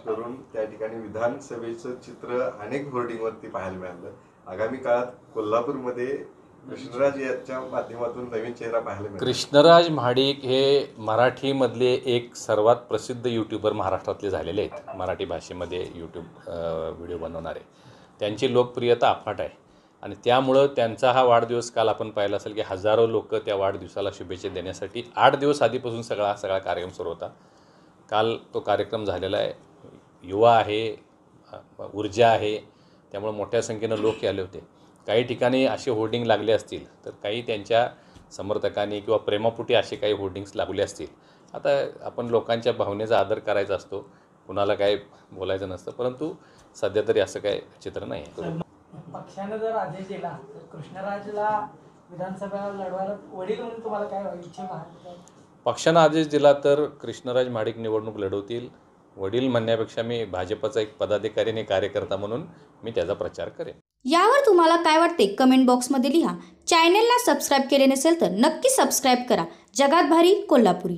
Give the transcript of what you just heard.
करून त्या ठिकाणी विधानसभेचं चित्र अनेक होर्डिंगवरती पाहायला मिळालं. आगामी काळात कोल्हापूरमध्ये कृष्णराज याच्या माध्यमातून नवीन चेहरा पाहायला मिळाला. कृष्णराज महाडिक हे मराठीमधले एक सर्वात प्रसिद्ध यूट्यूबर महाराष्ट्रातले झालेले आहेत. मराठी भाषेमध्ये यूट्यूब व्हिडिओ बनवणारे, त्यांची लोकप्रियता अफाट आहे आणि त्यामुळं त्यांचा हा वाढदिवस काल आपण पाहिला असेल की हजारो लोक त्या वाढदिवसाला शुभेच्छा देण्यासाठी 8 दिवस आधीपासून सगळा कार्यक्रम सुरू होता. काल तो कार्यक्रम झालेला आहे. युवा आहे, ऊर्जा आहे, त्यामुळे मोठ्या संख्येनं लोक आले होते. काही ठिकाणी असे होर्डिंग लागले असतील तर काही त्यांच्या समर्थकांनी किंवा प्रेमापोटी असे काही होर्डिंग्स लागले असतील. आता आपण लोकांच्या भावनेचा आदर करायचा असतो, कुणाला काय बोलायचं नसतं, परंतु सध्या तरी असं काय चित्र नाही आहे. पक्षाने जर आदेश दिला तर कृष्णराजला विधानसभा लढवायला वडील म्हणून तुम्हाला काय इच्छा आहे? पक्षानं आदेश दिला तर कृष्णराज महाडिक निवडणूक लढवतील. वडील म्हणण्यापेक्षा मी भाजपचा एक पदाधिकारी आणि कार्यकर्ता म्हणून मी त्याचा प्रचार करेन. यावर तुम्हाला काय वाटते कमेंट बॉक्समध्ये लिहा. चॅनलला सबस्क्राईब केले नसेल तर नक्की सबस्क्राईब करा. जगात भारी कोल्हापुरी.